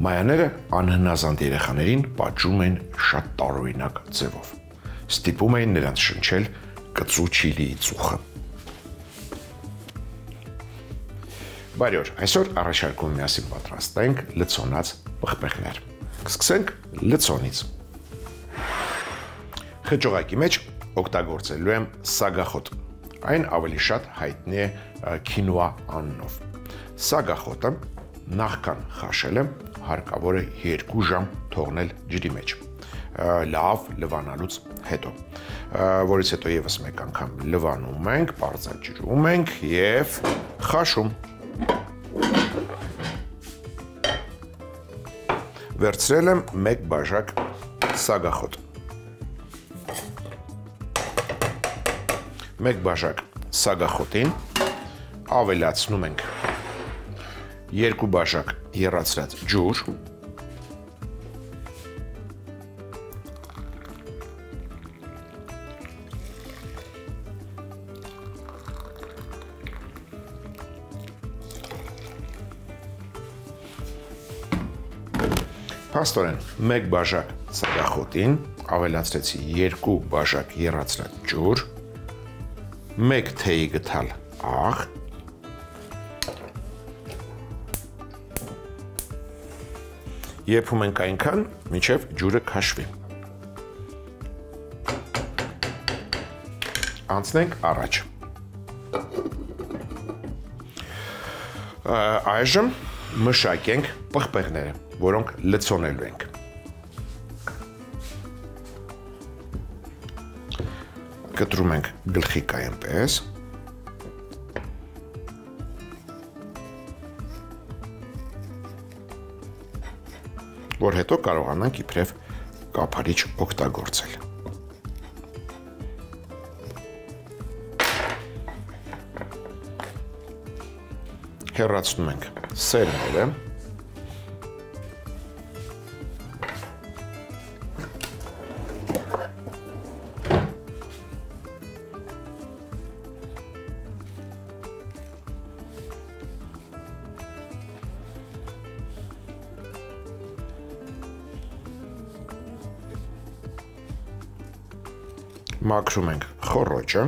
Մայաները անհնազանդ երեխաներին պատժում են շատ տարօրինակ ձևով։ Ստիպում էին նրանց շնչել կծու չիլիի ծուխը։ Բարի օր, այսօր առաջարկում միասին պատրաստենք լցոնած պղպեղներ։ Կսկսենք լցոնից։ Խճողակի մեջ օգտագործելու եմ սագախոտ։ Այն ավելի շատ հայտնի է քինուա անունով։ Սագախոտը նախքան խաշել եմ, հարկավոր է 2 ժամ թողնել ջրի մեջ, լավ լվանալուց հետո, որից հետո եւս մեկ անգամ լվանում ենք, պարզաճրում ենք եւ խաշում։ Վերցրել եմ 1 բաժակ սագախոտ։ 1 բաժակ սագախոտին ավելացնում ենք 2 բաժակ եռացրած ջուր, փաստորեն 1 բաժակ սագախոտին ավելացրեցի 2 բաժակ եռացրած ջուր, 1 թեյի գթալ աղ, եփում ենք այնքան, մինչև ջուրը քաշվի։ Անցնենք առաջ։ Այժմ մշակենք պղպեղները, որոնք լցոնելու ենք։ Կտրում ենք գլխիկա այնպես։ Որ հետո կարողանանք իբրև կափարիչ օգտագործել։ Հեռացնում ենք սերմերը։ Մաքրում ենք խոռոճը։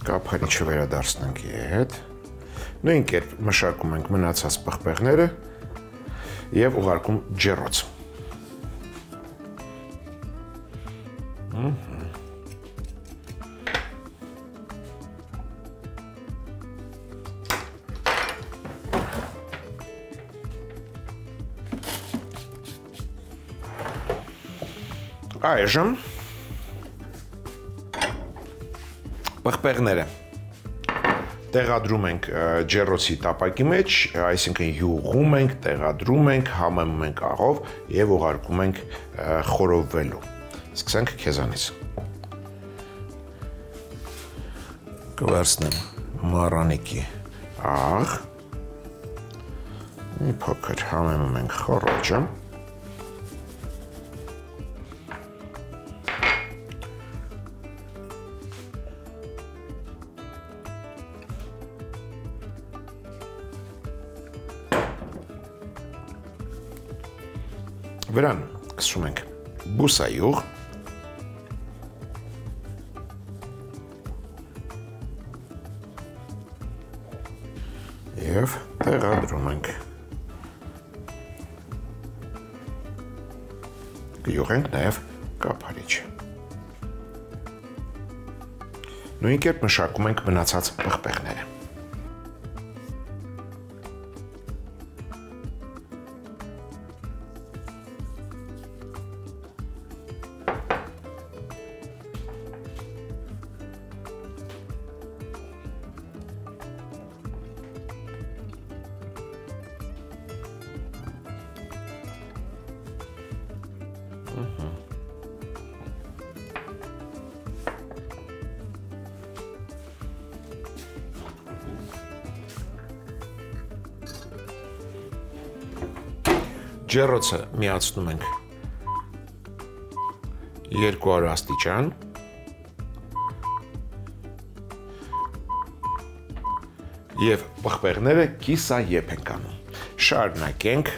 Կափարիչը վերադարձնենք ետ։ Նույն կերպ մշակում ենք մնացած պղպեղները և ուղարկում ջեռոց։ Այժմ պղպեղները տեղադրում ենք ջեռոցի տապակի մեջ, այսինքն յուղում ենք, տեղադրում ենք, համեմում ենք աղով և ուղարկում ենք խորովվելու։ Սկսենք քեզանից։ Կվերցնեմ մառանիկի աղ, մի փոքր համեմում ենք խոռոճը, վրան կսում ենք բուսայուղ, և տեղադրում ենք։ Կյուղենք նաև կափարիչը։ Նույն կերպ մշակում ենք մնացած պղպեղները։ Ջեռոցը միացնում ենք 200 աստիճան և պղպեղները կիսաեպ ենք անում։ Շարունակենք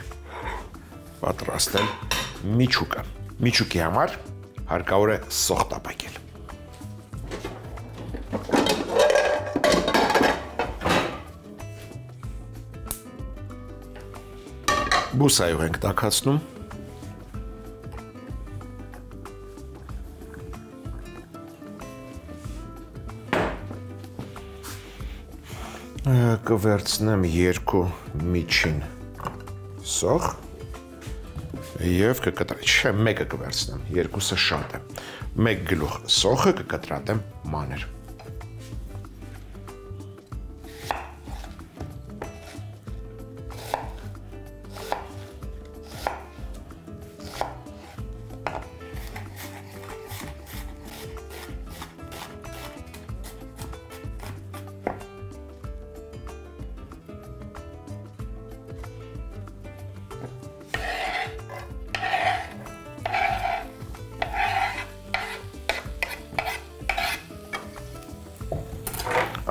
պատրաստել միջուկը։ Միջուկի համար հարկավոր է սոխ տապակել։ Բուսայով ենք տաքացնում։ Կվերցնեմ 2 միջին սոխ և չէ, մեկը կվերցնեմ, երկուսը շատ է։ 1 գլուխ սոխը կկտրատեմ մանր։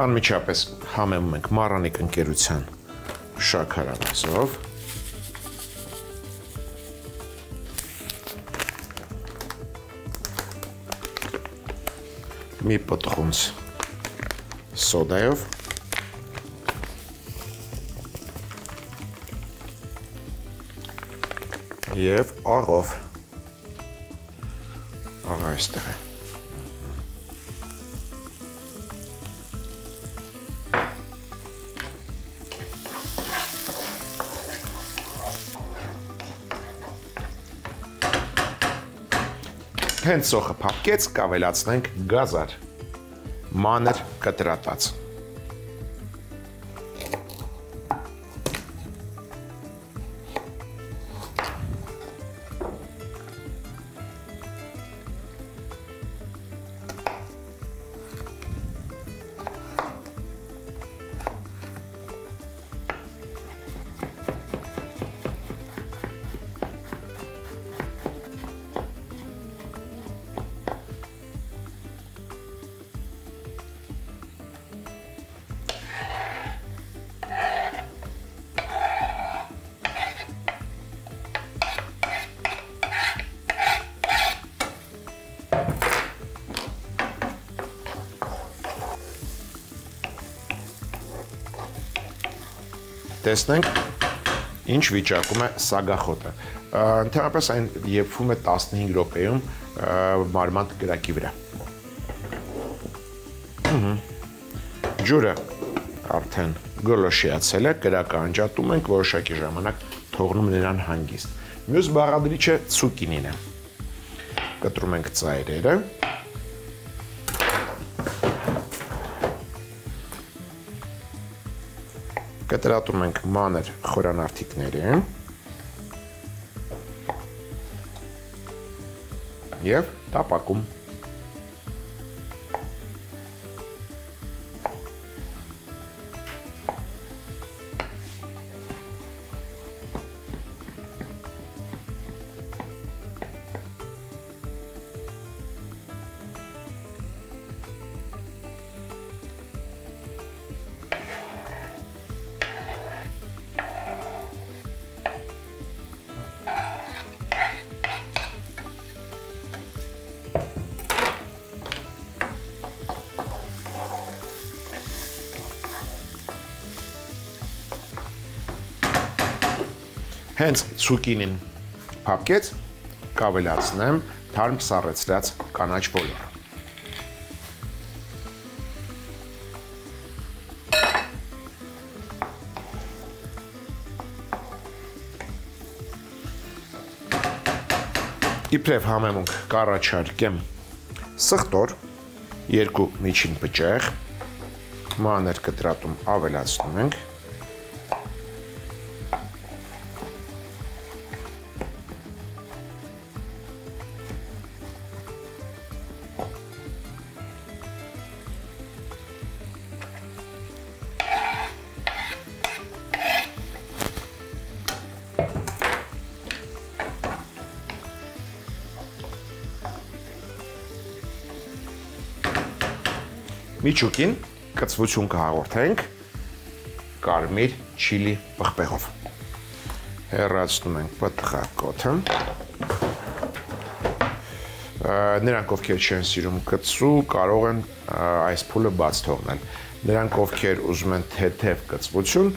Անմիջապես համեմում ենք Մարանիկ ընկերության շաքարավազով, մի պտղունց սոդայով և աղով, աղա այստեղ է։ Հենց սոխը փափկեց, կավելացնենք գազար, մանր կտրատած։ Տեսնենք, ինչ վիճակում է սագախոտը։ Ընդհանրապես այն եփվում է 15 րոպեում մարմանդ կրակի վրա։ Ջուրը արդեն գոլոշիացել է, կրակը անջատում ենք, որոշակի ժամանակ թողնում նրան հանգիստ։ Մյուս բաղադրիչը ցուկինին է։ Կտրում ենք ծայրերը։ Կտրատում ենք մանր խորանարդիկներին և տապակում։ Հենց ցուկինին փափկեց, կավելացնեմ թարմ սառեցրած կանաչ բոլորը։ Իբրև համեմունք կառաջարկեմ սխտոր, 2 միջին բջեղ, մանր կտրատում ավելացնում ենք, Միջուկին կծվություն կհաղորդենք կարմիր չիլի պղպեղով։ Հեռացնում ենք պտղակոթը։ Նրանք, ովքեր չեն սիրում կծու, կարող են այս փուլը բաց թողնել։ Նրանք, ովքեր ուզում են թեթև կծվություն,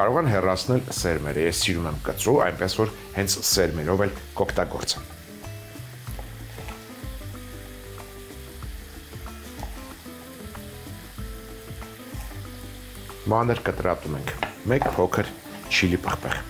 կարող են հեռացնել սերմերը։ Ես սիրում եմ կծու, այնպես որ հենց սերմերով էլ կօգտագործեմ։ Մանր կտրատում ենք մեկ փոքր չիլի պղպեղ։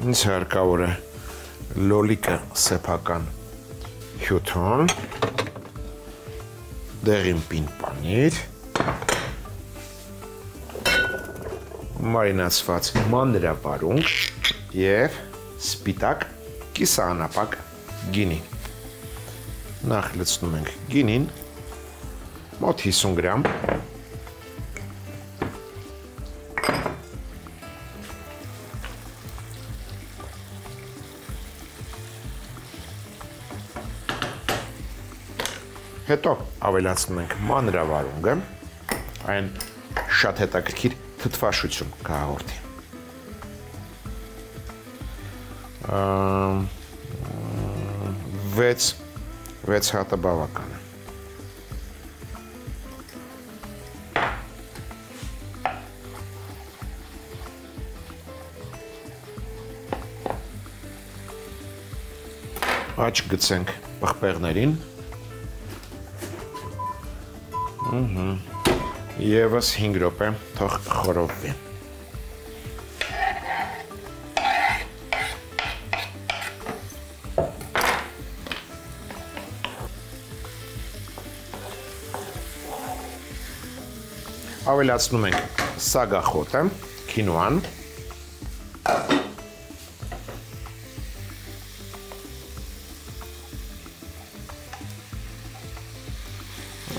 Ինձ հարկավոր է լոլիկը սեփական հյութում, դեղին պին պանիր, մարինացված մանրավարունգ և սպիտակ կիսաանապակ գինի։ Նախ լցնում ենք գինին, մոտ 50 գրամ, հետո ավելացնում ենք մանրավարունգը, այն շատ հետաքրքիր թթվաշություն կհաղորդի։ 6 հատը բավական է։ Աջ գցենք պղպեղներին, Եվս 5 րոպե թող խորովվի։ Ավելացնում ենք սագախոտը, քինուան,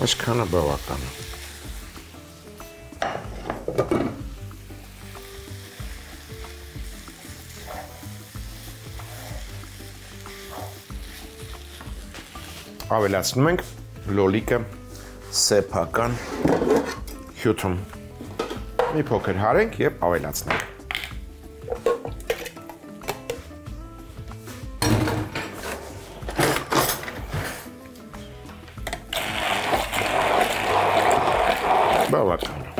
Այսքանը բավական է։ Ավելացնում ենք լոլիկը սեփական հյութում։ Մի փոքր հարենք և ավելացնենք։ Բավական է։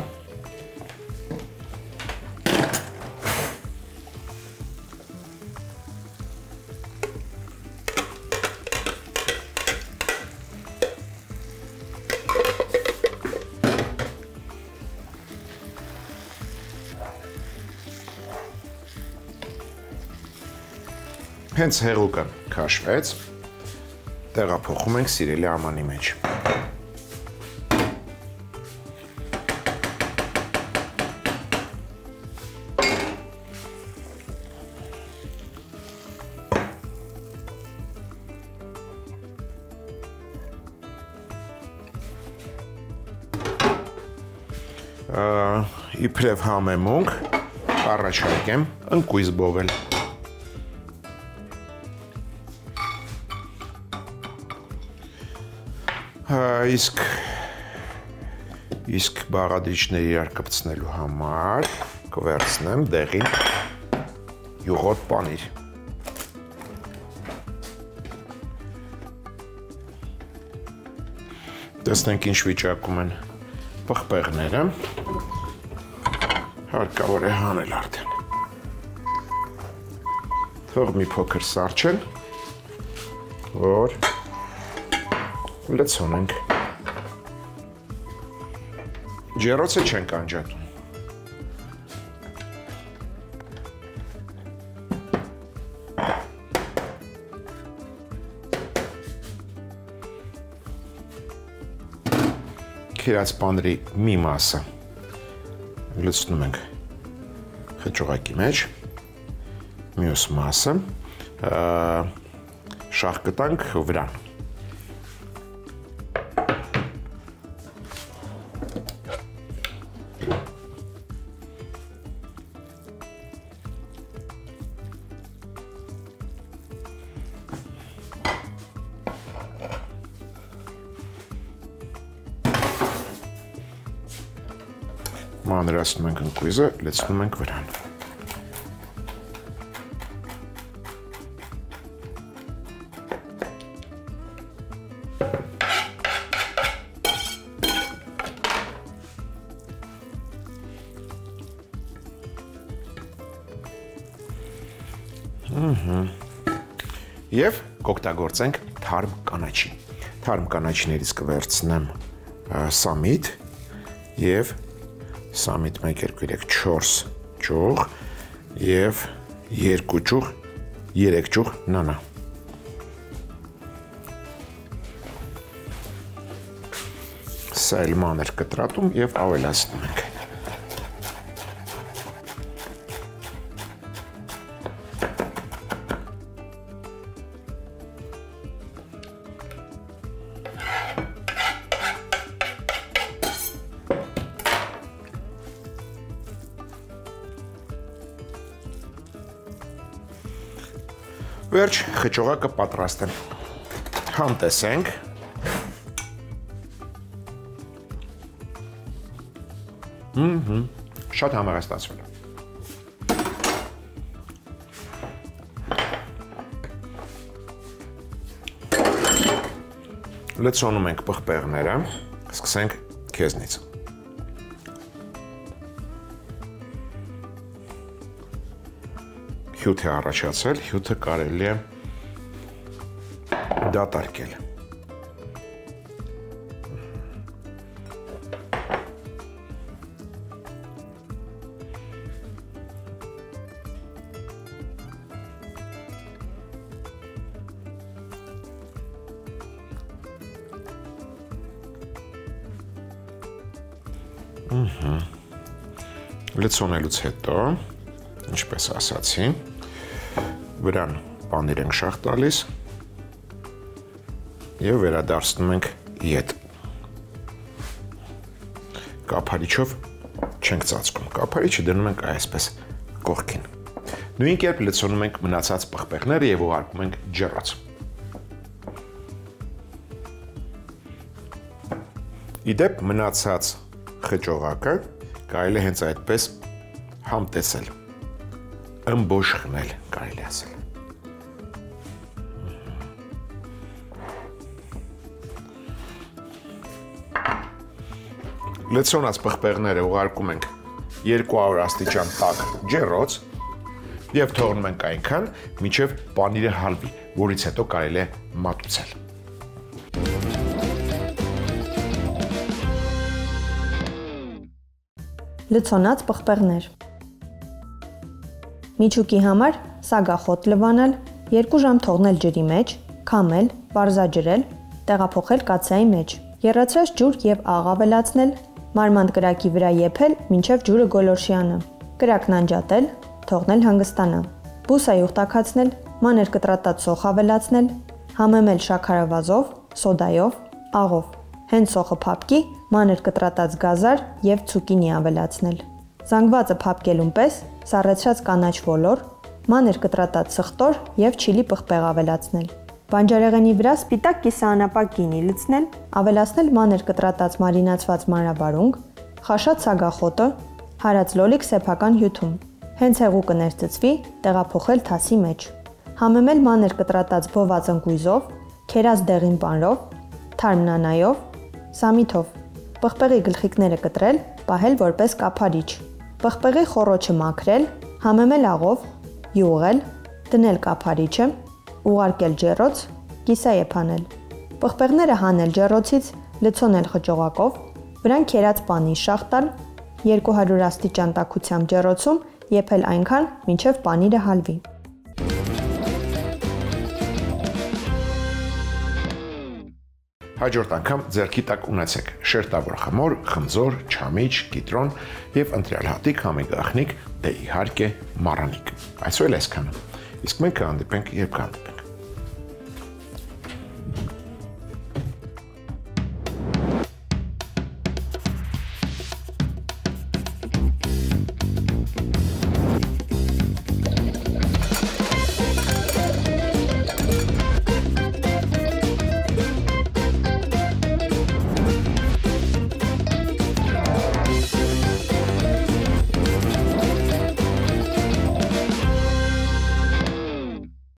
Հենց հեղուկը քաշվեց, տեղափոխում ենք սիրելի ամանի մեջ։ Իբրև համեմունք առաջարկեմ ընկույզ բովել։ Իսկ բաղադրիչները իրար կպցնելու համար կվերցնեմ դեղին յուղոտ պանիր։ Տեսնենք ինչ վիճակում են պղպեղները, հարկավոր է հանել արդեն։ Թող մի փոքր սառչեն, որ լցոնենք։ Ջեռոցը չենք անջատում։ քերած պանրի մի մասը լցնում ենք խճողակի մեջ, մյուս մասը շաղ կտանք վրան։ Մանրացնում ենք ընկույզը, լցնում ենք վրան։ Եվ կօգտագործենք թարմ կանաչի։ Թարմ կանաչիներից կվերցնեմ սամիտ եւ սամիտ 1, 2, 3, 4 ճյուղ եւ 2 ճյուղ, 3 ճյուղ նանա։ Սա էլ մանր կտրատում եւ ավելացնում ենք։ Վերջ խճողակը պատրաստ է։ Համտեսենք։ Շատ համեղ է ստացվել։ Լցոնում ենք պղպեղները, սկսենք քեզնից։ Հյութ է առաջացել, հյութը կարելի է դատարկել։ Լցոնելուց հետո, ինչպես ասացի, վրան պանիր ենք շաղ տալիս և վերադարձնում ենք ետ։ Կափարիչով չենք ծածկում, կափարիչը դնում ենք այսպես կողքին։ Նույն կերպ լցոնում ենք մնացած պղպեղները և ուղարկում ենք ջեռոց։ Իդեպ մնացած խճողակը կարելի է հենց այդպես համտեսել, ըմբոշխնել, կարելի ասել։ Լցոնած պղպեղները ուղարկում ենք 200 աստիճան տաք ջեռոց և թողնում ենք այնքան, մինչև պանիրը հալվի, որից հետո կարելի է մատուցել։ Լցոնած պղպեղներ։ Միջուկի համար սագախոտ լվանել, 2 ժամ թողնել ջրի մեջ, քամել, պարզաջրել, տեղափոխել կացայի մեջ, եռացրած ջուր և աղ ավելացնել, մարմանդ կրակի վրա եփել, մինչև ջուրը գոլորշիանա, կրակն անջատել, թողնել հանգստանա, բուսայուղ տաքացնել, մանր կտրատած սոխ ավելացնել, համեմել շաքարավազով, սոդայով, աղով, հենց սոխը փափկի, մանր կտրատած գազար և ցուկինի ավելացնել։ Զանգվածը փափկելուն պես սառեցրած կանաչ ոլոր, մանր կտրատած սխտոր և չիլի պղպեղ ավելացնել։ Բանջարեղենի վրա սպիտակ կիսաանապակ գինի լցնել, ավելացնել մանր կտրատած մարինացված մանրավարունգ, խաշած սագախոտը, հարած լոլիկ սեփական հյութում։ Հենց հեղուկը ներծծվի, տեղափոխել թասի մեջ։ Համեմել մանր կտրատած բոված ընկույզով, քերած դեղին պանրով, թարմ նանայով, սամիթով։ Պղպեղի գլխիկները կտրել, պահել որպես կափարիչ։ Պղպեղի խոռոչը մաքրել, համեմել աղով, յուղել, դնել կափարիչը, ուղարկել ջեռոց, կիսաեփանել։ Պղպեղները հանել ջեռոցից, լցոնել խճողակով, վրան քերած պանիր շաղ տալ, 200 աստիճան տաքությամբ ջեռոցում եփել այնքան, մինչև պանիրը հալվի։ Հաջորդ անգամ ձեռքի տակ ունեցեք շերտավոր խմոր, խմձոր, չամիչ, կիտրոն եւ ընտրյալ հատիկ համի գաղտնիք, դե իհարկե մառանիկ։ Այսօր էլ այսքանը։ Իսկ մենք կհանդիպենք երբ կհանդիպենք։